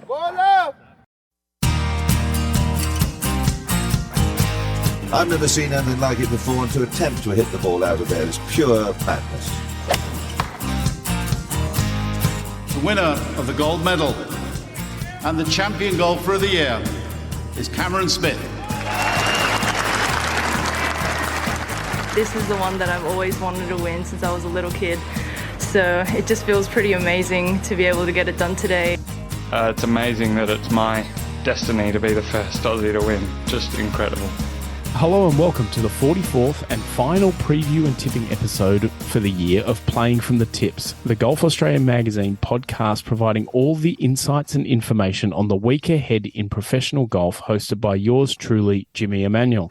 I've never seen anything like it before, and to attempt to hit the ball out of there is pure madness. The winner of the gold medal and the champion golfer of the year is Cameron Smith. This is the one that I've always wanted to win since I was a little kid. So it just feels pretty amazing to be able to get it done today. It's amazing that it's my destiny to be the first Aussie to win. Just incredible. Hello and welcome to the 44th and final preview and tipping episode for the year of Playing from the Tips, the Golf Australia magazine podcast providing all the insights and information on the week ahead in professional golf, hosted by yours truly, Jimmy Emanuel.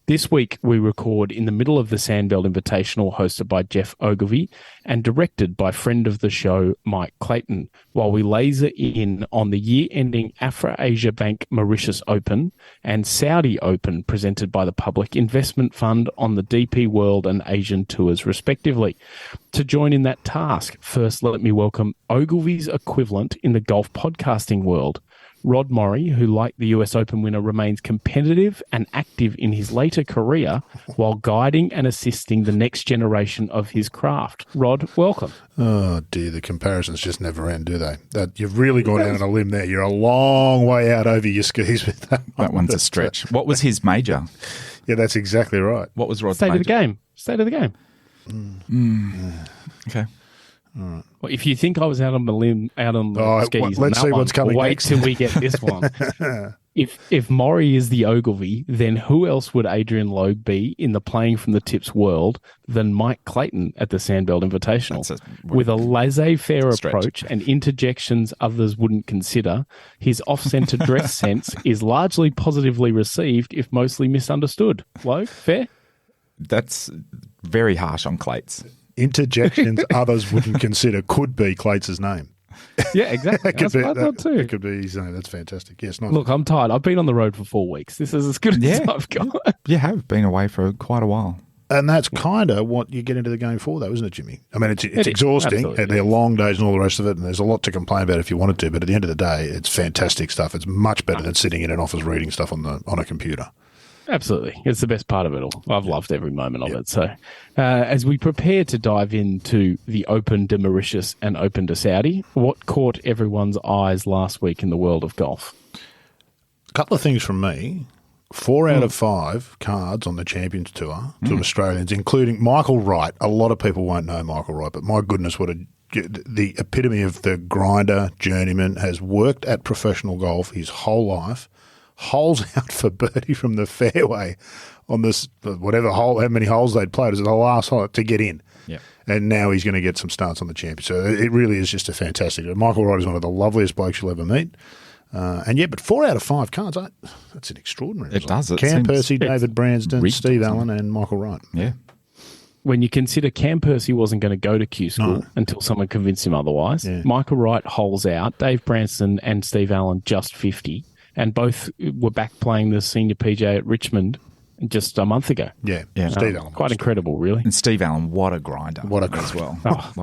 This week, we record in the middle of the Sandbelt Invitational, hosted by Jeff Ogilvie and directed by friend of the show, Mike Clayton, while we laser in on the year-ending Afro-Asia Bank Mauritius Open and Saudi Open presented by the Public Investment Fund on the DP World and Asian Tours, respectively. To join in that task, first let me welcome Ogilvie's equivalent in the golf podcasting world, Rod Murray, who, like the US Open winner, remains competitive and active in his later career while guiding and assisting the next generation of his craft. Rod, welcome. Oh, dear, the comparisons just never end, do they? You've really gone out on a limb there. You're a long way out over your skis with that one. That one's a stretch. What was his major? Yeah, that's exactly right. What was Rod's State major? of the game. State of the game. Okay. All right. Well, if you think I was out on the limb, out on the skis, let's see what's coming wait next. till we get this one. If Maury is the Ogilvie, then who else would Adrian Logue be in the Playing from the Tips world than Mike Clayton at the Sandbelt Invitational? With a laissez-faire approach and interjections others wouldn't consider, his off-centre dress sense is largely positively received, if mostly misunderstood. Logue, fair? That's very harsh on Clates. Interjections others wouldn't consider could be Clates' name. Yeah, exactly. That's what I thought too. It could be his name. That's fantastic. Yes, nice. Look, I'm tired. I've been on the road for 4 weeks. This is as good as I've got. You have been away for quite a while. And that's kind of what you get into the game for, though, isn't it, Jimmy? I mean, it's exhausting, and they're long days and all the rest of it, and there's a lot to complain about if you wanted to, but at the end of the day, it's fantastic stuff. It's much better than sitting in an office reading stuff on a computer. Absolutely. It's the best part of it all. I've loved every moment of it. So as we prepare to dive into the Open de Mauritius and Open de Saudi, what caught everyone's eyes last week in the world of golf? A couple of things from me. 4 out of 5 cards on the Champions Tour to Australians, including Michael Wright. A lot of people won't know Michael Wright, but my goodness, the epitome of the grinder journeyman, has worked at professional golf his whole life. Holes out for birdie from the fairway on this, whatever hole, how many holes they'd played, it was the last hole to get in. Yeah. And now he's going to get some starts on the Champions. So it really is just a fantastic. Michael Wright is one of the loveliest blokes you'll ever meet. But 4 out of 5 cards, that's an extraordinary result. It does. Cam Percy, David Bransden, Steve Allen, and Michael Wright. Yeah. When you consider Cam Percy wasn't going to go to Q School until someone convinced him otherwise, Michael Wright holes out, Dave Branston and Steve Allen just 50. And both were back playing the senior PGA at Richmond just a month ago. Yeah. Steve Allen. Quite incredible, really. And Steve Allen, what a grinder. What a grinder. As well.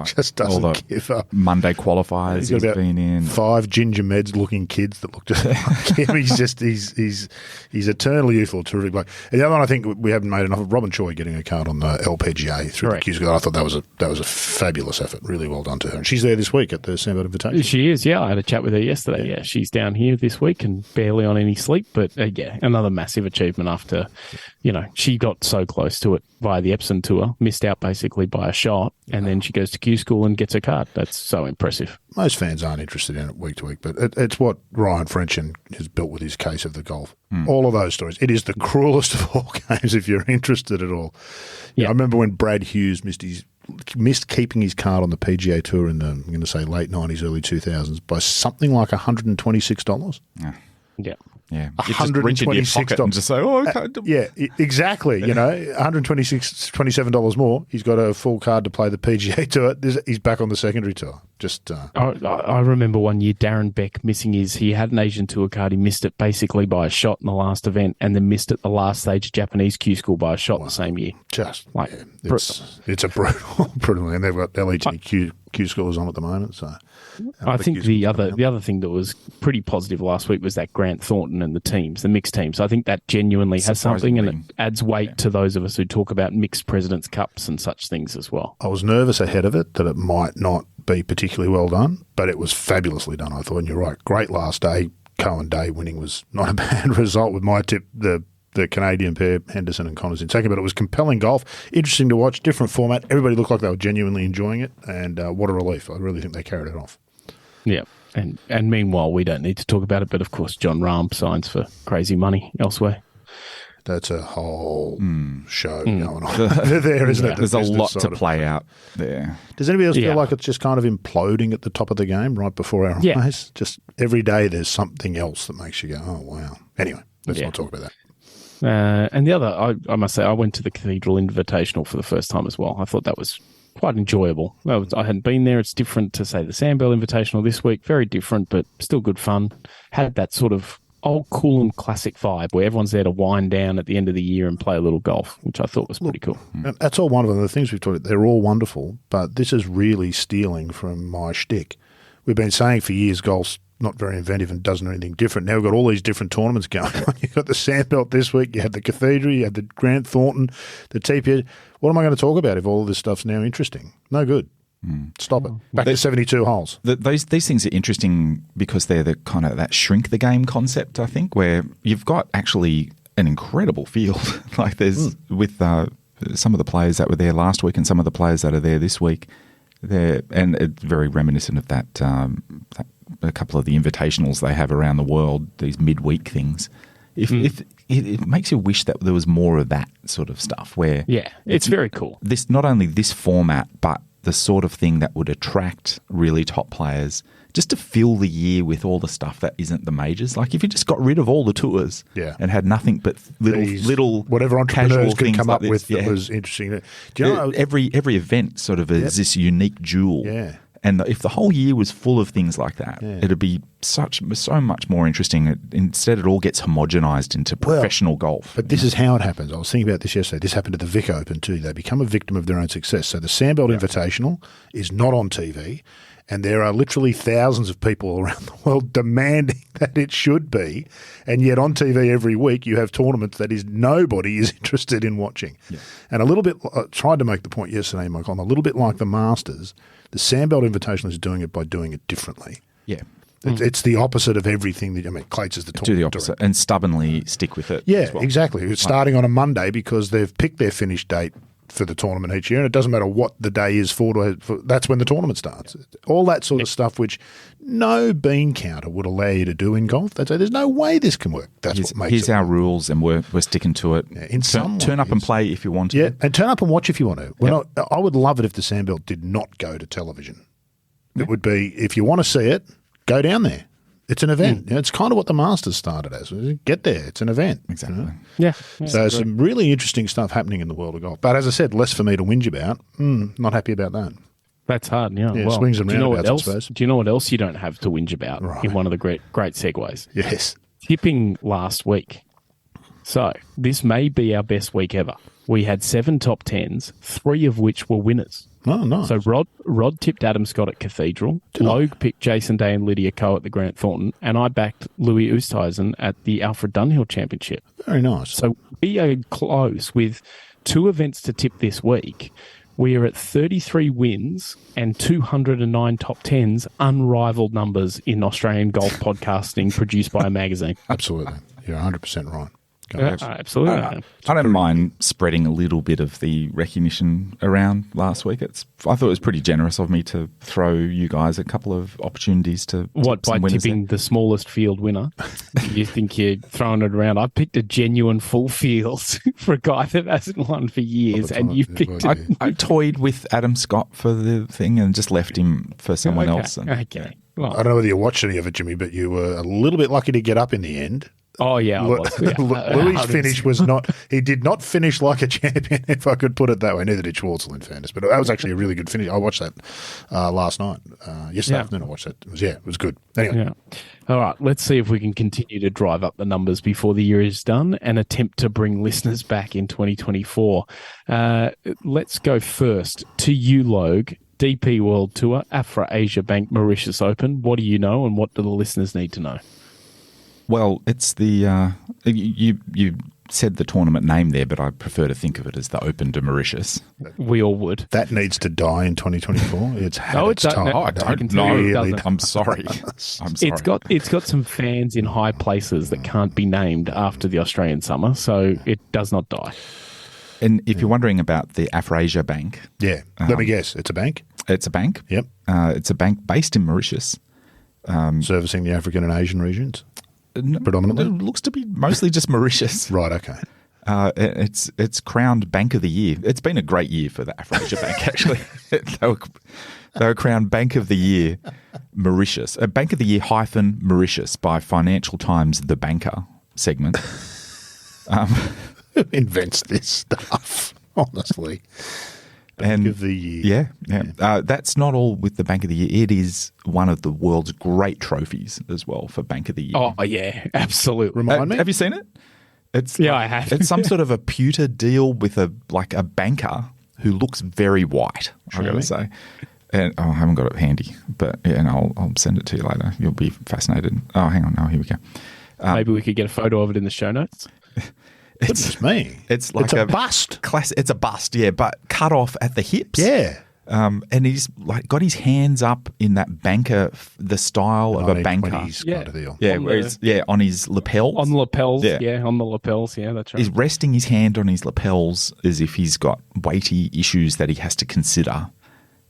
Just doesn't give up. Monday qualifiers he's been in. 5 ginger meds-looking kids that look just like him. He's eternally youthful, terrific bloke. And the other one I think we haven't made enough of, Robin Choi getting a card on the LPGA through the Q. I thought that was a fabulous effort. Really well done to her. And she's there this week at the Sandbelt Invitation. She is, yeah. I had a chat with her yesterday. Yeah, she's down here this week and barely on any sleep. But another massive achievement after, she got so close to it via the Epsom Tour, missed out basically by a shot, and then she goes to Q School and gets a card. That's so impressive. Most fans aren't interested in it week to week, but it's what Ryan Frenchin has built with his case of the golf. All of those stories. It is the cruelest of all games if you're interested at all. Yeah. I remember when Brad Hughes missed keeping his card on the PGA Tour in the, I'm going to say, late 90s, early 2000s by something like $126. Yeah. Yeah, you just reach into your pocket and just say, exactly. $127 more. He's got a full card to play the PGA Tour. He's back on the secondary tour. I remember one year Darren Beck missing he had an Asian Tour card. He missed it basically by a shot in the last event, and then missed it the last stage of Japanese Q School by a shot the same year. It's a brutal. And they've got LEG Q School is on at the moment. So I think the other thing that was pretty positive last week was that Grant Thornton and the mixed teams. I think that genuinely has something, and it adds weight to those of us who talk about mixed Presidents' Cups and such things as well. I was nervous ahead of it that it might not be particularly well done, but it was fabulously done, I thought. And you're right, great last day. Cohen Day winning was not a bad result with my tip, the Canadian pair, Henderson and Connors in second, but it was compelling golf, interesting to watch, different format. Everybody looked like they were genuinely enjoying it, and what a relief. I really think they carried it off. Yeah, and meanwhile, we don't need to talk about it, but of course, John Rahm signs for crazy money elsewhere. That's a whole show going on there, isn't it? There's a lot to play out there. Does anybody else feel like it's just kind of imploding at the top of the game right before our eyes? Just every day there's something else that makes you go, oh, wow. Anyway, let's not talk about that. And the other, I must say, I went to the Cathedral Invitational for the first time as well. I thought that was quite enjoyable. I hadn't been there. It's different to, say, the Sandbell Invitational this week. Very different, but still good fun. Had that sort of old cool and classic vibe where everyone's there to wind down at the end of the year and play a little golf, which I thought was pretty cool. That's all one of them. The things we've talked about, they're all wonderful, but this is really stealing from my shtick. We've been saying for years golf's not very inventive and doesn't do anything different. Now we've got all these different tournaments going on. You've got the Sandbelt this week, you had the Cathedral, you had the Grant Thornton, the TPS. What am I going to talk about if all of this stuff's now interesting? No good. Stop it. Back to 72 holes. These things are interesting because they're the kind of that shrink the game concept, I think, where you've got actually an incredible field. Like there's with some of the players that were there last week and some of the players that are there this week. And it's very reminiscent of that a couple of the invitationals they have around the world, these midweek things. If it makes you wish that there was more of that sort of stuff where it's very cool. This not only this format, but the sort of thing that would attract really top players just to fill the year with all the stuff that isn't the majors. Like if you just got rid of all the tours and had nothing but little whatever entrepreneurs could come up like with that was interesting. Do you know every event sort of is this unique jewel. Yeah. And if the whole year was full of things like that, it'd be so much more interesting. Instead, it all gets homogenized into professional golf. But this is how it happens. I was thinking about this yesterday. This happened at the Vic Open too. They become a victim of their own success. So the Sandbelt Invitational is not on TV, and there are literally thousands of people around the world demanding that it should be. And yet on TV every week you have tournaments that nobody is interested in watching. Yeah. And a little bit, I tried to make the point yesterday, Michael, a little bit like the Masters, the Sandbelt Invitational is doing it by doing it differently. Yeah. It's the opposite of everything that, Clates is the tournament. Do the opposite and stubbornly stick with it. Yeah, exactly. It's starting on a Monday because they've picked their finish date for the tournament each year, and it doesn't matter what the day is for that's when the tournament starts. All that sort of stuff which no bean counter would allow you to do in golf. They'd say, there's no way this can work. That's what makes Here's it our work. Rules, and we're sticking to it. Yeah, turn up and play if you want to. Yeah, and turn up and watch if you want to. I would love it if the Sandbelt did not go to television. It would be, if you want to see it, go down there. It's an event. It's kind of what the Masters started as. Get there. It's an event. Exactly. Yeah. So some really interesting stuff happening in the world of golf. But as I said, less for me to whinge about. Not happy about that. That's hard, yeah. Well, swings and roundabouts, I suppose. Do you know what else you don't have to whinge about in one of the great segues? Yes. Tipping last week. So this may be our best week ever. We had 7 top 10s, 3 of which were winners. Oh, nice. So Rod tipped Adam Scott at Cathedral. Logue picked Jason Day and Lydia Ko at the Grant Thornton. And I backed Louis Oosthuizen at the Alfred Dunhill Championship. Very nice. So we are close with 2 events to tip this week. We are at 33 wins and 209 top 10s, unrivaled numbers in Australian golf podcasting produced by a magazine. Absolutely. You're 100% right. Absolutely. I don't mind spreading a little bit of the recognition around last week. I thought it was pretty generous of me to throw you guys a couple of opportunities to by tipping the smallest field winner. You think you're throwing it around? I picked a genuine full field for a guy that hasn't won for years, and you picked it. I toyed with Adam Scott for the thing and just left him for someone else. Okay. Well, I don't know whether you watched any of it, Jimmy, but you were a little bit lucky to get up in the end. Oh, yeah, I was. Louis' finish was not – he did not finish like a champion, if I could put it that way. Neither did Schwartzel, in fairness. But that was actually a really good finish. I watched that last night. Yesterday afternoon I watched that. It was good. Anyway. Yeah. All right, let's see if we can continue to drive up the numbers before the year is done and attempt to bring listeners back in 2024. Let's go first to you, Logue. DP World Tour, Afra Asia Bank Mauritius Open. What do you know, and what do the listeners need to know? Well, it's the you said the tournament name there, but I prefer to think of it as the Open de Mauritius. We all would. That needs to die in 2024. It's had No, its it time. don't. I can don't tell you it know. doesn't. I'm sorry. I'm sorry. It's got some fans in high places that can't be named after the Australian summer, so it does not die. And if you're wondering about the Afrasia Bank, Yeah. Let me guess. It's a bank it's a bank. Yep. It's a bank based in Mauritius. servicing the African and Asian regions. No, Predominantly? it looks to be mostly just Mauritius. Right, okay. It's crowned Bank of the Year. It's been a great year for the Afrasia Bank, actually. They were crowned Bank of the Year Mauritius. Bank of the Year - Mauritius by Financial Times The Banker segment. Who invents this stuff, honestly? Bank of the Year. Yeah. That's not all with the Bank of the Year. It is one of the world's great trophies as well for Bank of the Year. Oh, yeah, absolutely. Remind me? Have you seen it? It's Yeah, I have. It's some sort of a pewter deal with a banker who looks very white. I've got to say, and I haven't got it handy, but yeah, and I'll send it to you later. You'll be fascinated. Oh, hang on, here we go. Maybe we could get a photo of it in the show notes. Goodness me. It's like a bust. It's a bust, yeah, but cut off at the hips. Yeah. And he's got his hands up in that banker, the style of a banker. 1920s Yeah. kind of deal. Yeah, On where on his lapels. On the lapels, Yeah. on the lapels, yeah, that's right. He's resting his hand on his lapels as if he's got weighty issues that he has to consider.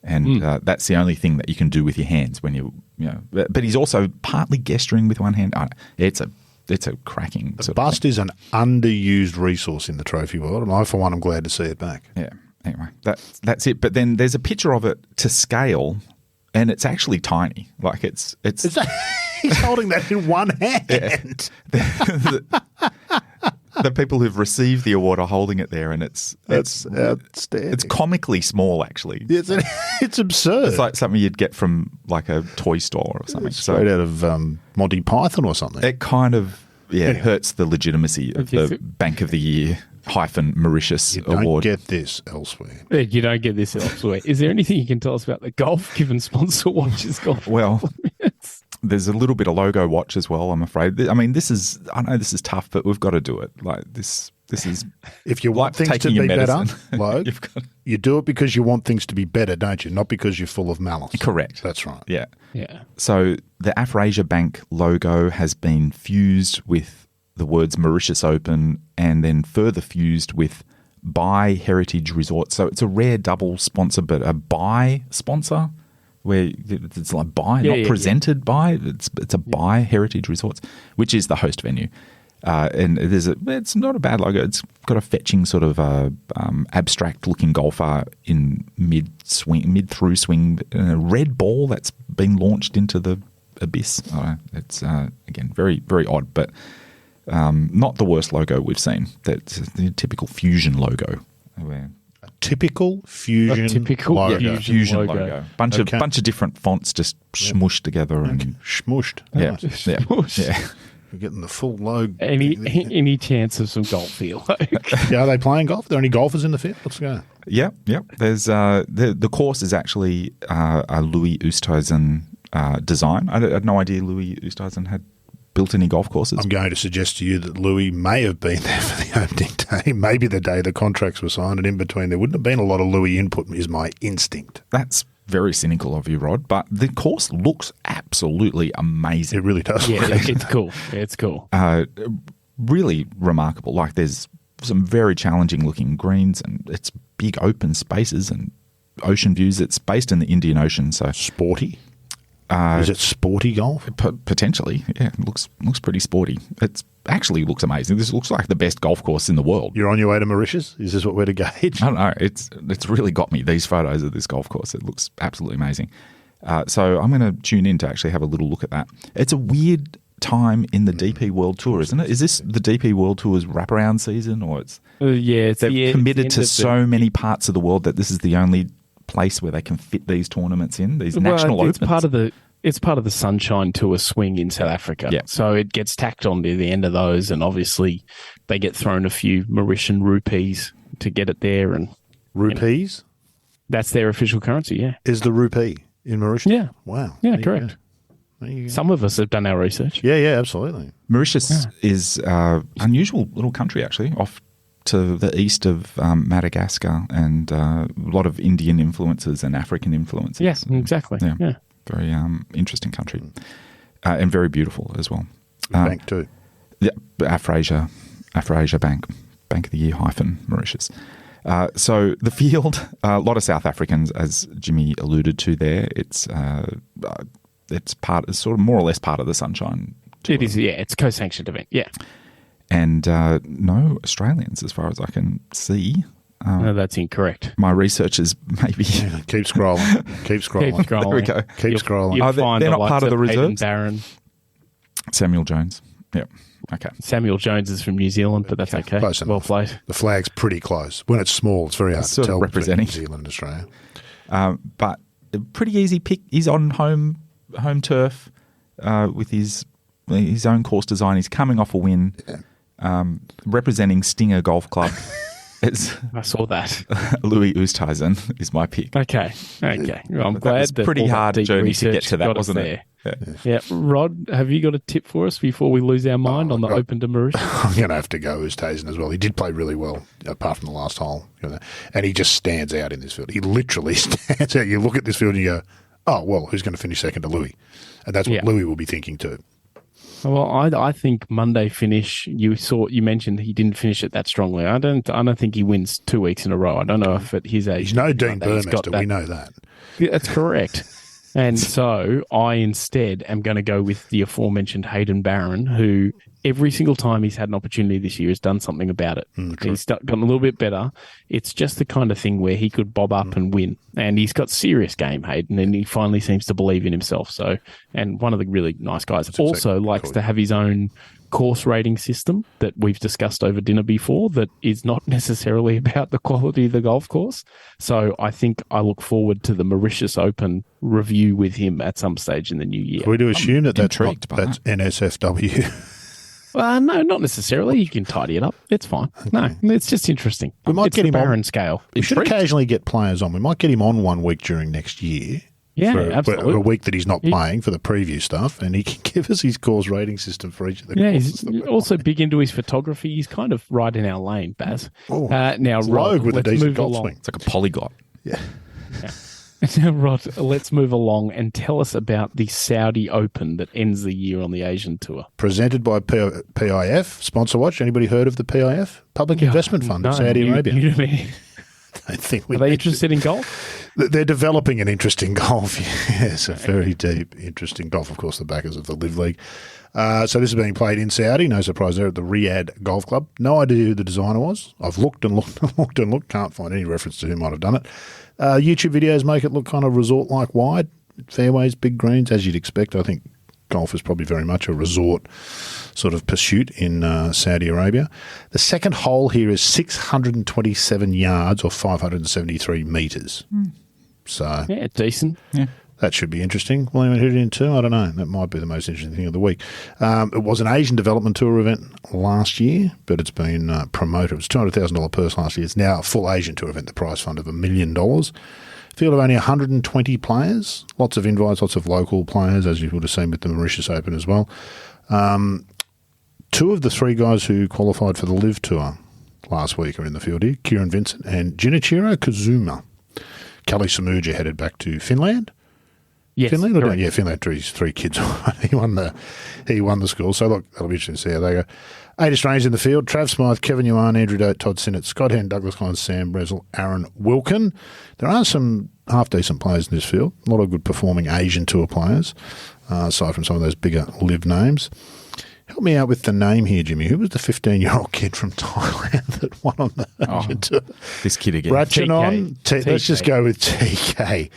And that's the only thing that you can do with your hands when you know. But he's also partly gesturing with one hand. It's a cracking The sort bust is an underused resource in the trophy world, and I, for one, am glad to see it back. Yeah. Anyway, that's it. But then there's a picture of it to scale, and it's actually tiny. Like it's He's holding that in one hand. the people who've received the award are holding it there, and That's outstanding. it's comically small. Actually, It's absurd. it's like something you'd get from like a toy store or something. Straight out of Monty Python or something. It kind of hurts the legitimacy of the Bank of the Year Mauritius You don't award. get this elsewhere. You don't get this elsewhere. Is there anything you can tell us about the golf, given sponsor watches golf? Well, there's a little bit of logo watch as well, I'm afraid. I mean, I know this is tough, but we've got to do it. Like this is If you want like things to taking be your better, medicine. Logue, You've got- you do it because you want things to be better, don't you? Not because you're full of malice. Correct. That's right. Yeah. Yeah. So the Afrasia Bank logo has been fused with the words Mauritius Open and then further fused with By Heritage Resort. So it's a rare double sponsor, but a by sponsor where it's like by, not presented by. It's a By Heritage Resorts, which is the host venue. And it's not a bad logo. It's got a fetching sort of abstract-looking golfer in mid-through swing, a red ball that's been launched into the abyss. I don't know. It's again very very odd, but not the worst logo we've seen. That's the typical fusion logo. Typical fusion logo. Fusion logo. Bunch of different fonts just smooshed together and Smushed. yeah. We're getting the full logo. Any chance of some golf feel? Yeah, are they playing golf? Are there any golfers in the field? Let's go. Yep. There's the course is actually a Louis Oosthuizen design. I had no idea Louis Oosthuizen had built any golf courses. I'm going to suggest to you that Louis may have been there for the opening day, maybe the day the contracts were signed, and in between there wouldn't have been a lot of Louis input, is my instinct. That's very cynical of you, Rod, but the course looks absolutely amazing. It really does. Yeah, it's cool. It's cool. Really remarkable. Like there's some very challenging looking greens and it's big open spaces and ocean views. It's based in the Indian Ocean, so Sporty? Is it sporty golf? potentially, yeah, it looks pretty sporty. It actually looks amazing. This looks like the best golf course in the world. You're on your way to Mauritius? Is this what we're to gauge? I don't know. It's really got me, these photos of this golf course. It looks absolutely amazing. So I'm going to tune in to actually have a little look at that. It's a weird time in the DP World Tour, isn't it? Is this the DP World Tour's wrapparound season, or they've committed to so many parts of the world that this is the only place where they can fit these tournaments in, these national opens? It's part of the Sunshine Tour swing in South Africa. Yeah. So it gets tacked on to the end of those, and obviously they get thrown a few Mauritian rupees to get it there. And Rupees? That's their official currency, yeah. Is the rupee in Mauritius? Yeah. Wow. Yeah, There you correct. go. There you go. Some of us have done our research. Yeah, absolutely. Mauritius is unusual little country, actually, off to the east of Madagascar, and a lot of Indian influences and African influences. Yes, exactly. Yeah. Very interesting country, and very beautiful as well. Bank too. Yeah, Afrasia Bank of the Year - Mauritius. So the field, a lot of South Africans, as Jimmy alluded to there. It's sort of more or less part of the Sunshine Tour. It is, yeah. It's a co-sanctioned event, yeah. And no Australians, as far as I can see. No, that's incorrect. My research is maybe Keep scrolling. Keep scrolling. Keep scrolling. There we go. Keep scrolling. You'll Oh, find they're the not part likes of the Hayden reserves? Barron. Samuel Jones. Yep. Okay. Samuel Jones is from New Zealand, but that's okay. Close enough. Well played. The flag's pretty close. When it's small, it's very hard It's to sort of tell between representing. New Zealand and Australia. But a pretty easy pick. He's on home turf with his own course design. He's coming off a win, representing Stinger Golf Club. It's I saw that. Louis Oosthuizen is my pick. Okay. Well, I'm That glad was that pretty all that hard deep journey to get research to that, got us wasn't it? there. Yeah. Rod, have you got a tip for us before we lose our mind on the God. Open to Mauritius? I'm going to have to go Oosthuizen as well. He did play really well, apart from the last hole. And he just stands out in this field. He literally stands out. You look at this field and you go, oh, well, who's going to finish second to Louis? And that's what Louis will be thinking too. Well, I think Monday finish. You mentioned he didn't finish it that strongly. I don't think he wins 2 weeks in a row. I don't know if at his age He's no Dean Monday, he's got Burmester. that- We know that. Yeah, that's correct. And so I instead am going to go with the aforementioned Hayden Barron, who every single time he's had an opportunity this year has done something about it. He's gotten a little bit better. It's just the kind of thing where he could bob up and win. And he's got serious game, Hayden, and he finally seems to believe in himself. So, and one of the really nice guys also likes to have his own course rating system that we've discussed over dinner before that is not necessarily about the quality of the golf course. So I think I look forward to the Mauritius Open review with him at some stage in the new year. We do assume that's intrigued by that's NSFW. No, not necessarily. You can tidy it up. It's fine. No, it's just interesting. We might it's get the him on. Barron scale. We should occasionally get players on. We might get him on 1 week during next year. Yeah, for absolutely. a week that he's not playing for the preview stuff, and he can give us his course rating system for each of the Yeah, courses. he's also big into his photography. He's kind of right in our lane, Baz. Now, Rod, Rogue with a let's decent move golf along. swing. It's like a polyglot. Yeah. Now, Rod, let's move along and tell us about the Saudi Open that ends the year on the Asian Tour. Presented by PIF, Sponsor Watch. Anybody heard of the PIF? Public Investment Fund of Saudi Arabia. You to me. I think we Are they need interested in golf? They're developing an interest in golf. Yes, a very deep interest in golf. Of course, the backers of the Live League. So this is being played in Saudi. No surprise there at the Riyadh Golf Club. No idea who the designer was. I've looked and looked and looked and looked. Can't find any reference to who might have done it. YouTube videos make it look kind of resort-like wide. Fairways, big greens, as you'd expect. I think golf is probably very much a resort sort of pursuit in Saudi Arabia. The second hole here is 627 yards or 573 metres. So Yeah, decent. that should be interesting. Will anyone hit it in too? I don't know. That might be the most interesting thing of the week. It was an Asian Development Tour event last year, but it's been promoted. It was $200,000 purse last year. It's now a full Asian Tour event, the prize fund of $1 million. Field of only 120 players. Lots of invites, lots of local players, as you would have seen with the Mauritius Open as well. 2 of the 3 guys who qualified for the Live Tour last week are in the field here, Kieran Vincent and Junichiro Kazuma. Kelly Samuja headed back to Finland. Yes, Finland? Or correct. yeah, Finland drew his 3 kids. He won the school. So look, that'll be interesting to see how they go. 8 Australians in the field: Trav Smythe, Kevin Yuan, Andrew Dote, Todd Sinnott, Scott Henn, Douglas Collins, Sam Brezel, Aaron Wilkin. There are some half decent players in this field. A lot of good performing Asian Tour players, aside from some of those bigger Live names. Help me out with the name here, Jimmy. Who was the 15-year-old kid from Thailand that won on the Asian Tour? This kid again. Ratchanon. TK. Let's just go with TK.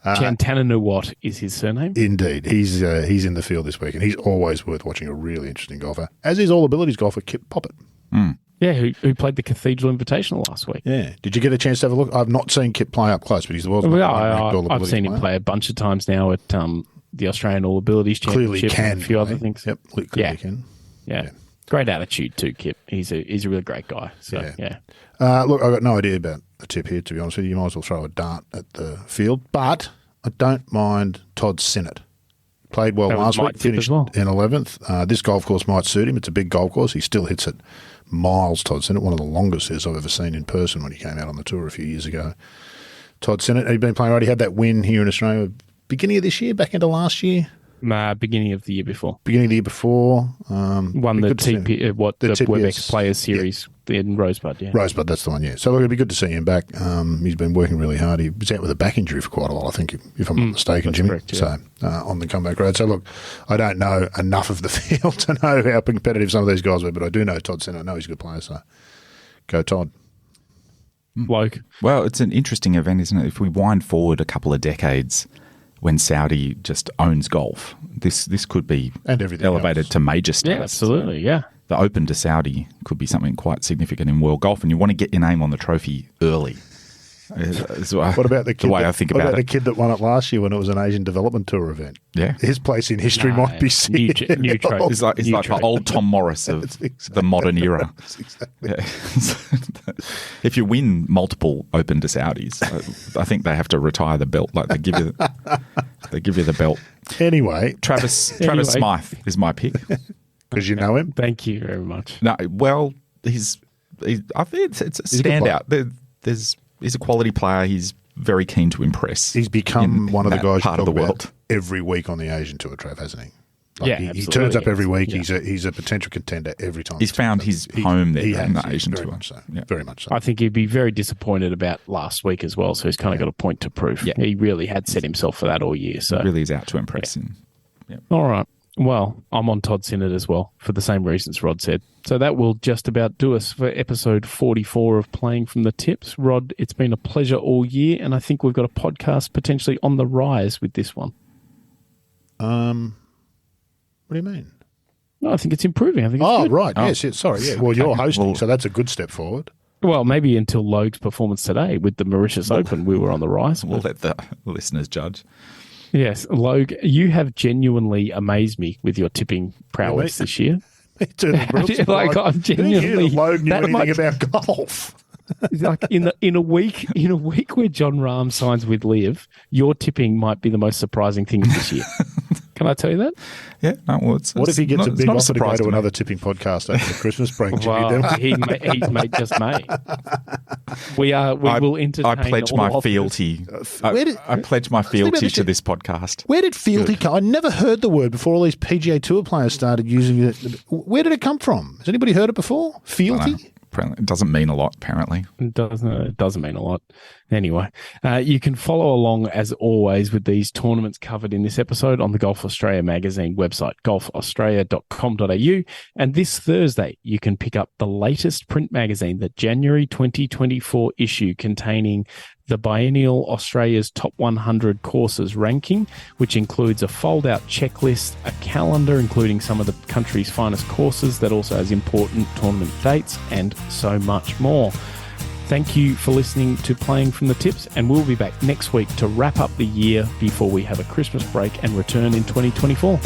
Chantananawat is his surname. Indeed. He's in the field this week, and he's always worth watching. A really interesting golfer, as is All Abilities golfer Kip Poppet. Yeah, who played the Cathedral Invitational last week. Yeah. Did you get a chance to have a look? I've not seen Kip play up close, but he's the world's Well, most ranked All I've Abilities seen him player. play a bunch of times now at the Australian All Abilities Clearly Championship can and a few other play. things. Yep, clearly Yeah. can. Yeah. Great attitude too, Kip. He's a really great guy. So yeah. Look, I've got no idea about the tip here, to be honest with you. You might as well throw a dart at the field. But I don't mind Todd Sinnott. Played well last week, finished in 11th. This golf course might suit him. It's a big golf course. He still hits it miles, Todd Sinnott. One of the longest I've ever seen in person when he came out on the tour a few years ago. Todd Sinnott, he'd been playing right. He had that win here in Australia beginning of this year, back into last year. Beginning of the year before. Beginning of the year before. Won the TP, the WebEx Players Series in Rosebud, yeah. Rosebud, that's the one, yeah. So look, it'd be good to see him back. He's been working really hard. He was out with a back injury for quite a while, I think, if I'm not mistaken, Jimmy. Correct, yeah. So on the comeback road. So look, I don't know enough of the field to know how competitive some of these guys were, but I do know Todd Sinnott. I know he's a good player, so go Todd. Bloke. Well, it's an interesting event, isn't it? If we wind forward a couple of decades when Saudi just owns golf, this could be and everything elevated else to major status. Yeah, absolutely, yeah. The Open to Saudi could be something quite significant in world golf, and you want to get your name on the trophy early. What about the kid? The kid that won it last year when it was an Asian Development Tour event? Yeah, his place in history might be new trophy. It's like the old Tom Morris of the modern era. Yeah. If you win multiple Open to Saudis, I think they have to retire the belt. Like they give you the belt. Anyway, Travis Smythe is my pick because you know him. Thank you very much. No, well, I think it's a standout. He's a quality player. He's very keen to impress. He's become one of the guys part of the world every week on the Asian Tour, Trav, hasn't he? He turns up every week. Yeah. He's a potential contender every time. He's found his home there in the Asian Tour. Much so. Yeah. Very much so. I think he'd be very disappointed about last week as well, so he's kind of got a point to prove. Yeah. He really had set himself for that all year. So he really is out to impress. Yeah. All right. Well, I'm on Todd Sinnott as well for the same reasons Rod said. So that will just about do us for episode 44 of Playing from the Tips. Rod, it's been a pleasure all year, and I think we've got a podcast potentially on the rise with this one. What do you mean? No, I think it's improving. I think it's good. Right. Oh. Yes. Sorry. Yeah. Well, you're hosting, so that's a good step forward. Well, maybe until Logue's performance today with the Mauritius Open, we were on the rise. We'll let the listeners judge. Yes, Logue, you have genuinely amazed me with your tipping prowess this year. Me too. I'm genuinely. Logue knew anything about golf. Like in a week where John Rahm signs with Liv, your tipping might be the most surprising thing this year. Can I tell you that? Yeah. No, well, what if he gets a big offer to go to another tipping podcast over the Christmas break? Well, he just may. We will entertain. I pledge my fealty. I pledge my fealty to this podcast. Where did fealty come? I never heard the word before all these PGA Tour players started using it. Where did it come from? Has anybody heard it before? Fealty? It doesn't mean a lot, apparently. It doesn't mean a lot. Anyway, you can follow along, as always, with these tournaments covered in this episode on the Golf Australia magazine website, golfaustralia.com.au. And this Thursday, you can pick up the latest print magazine, the January 2024 issue, containing the biennial Australia's top 100 courses ranking, which includes a fold-out checklist, a calendar including some of the country's finest courses that also has important tournament dates, and so much more. Thank you for listening to Playing from the Tips, and we'll be back next week to wrap up the year before we have a Christmas break and return in 2024.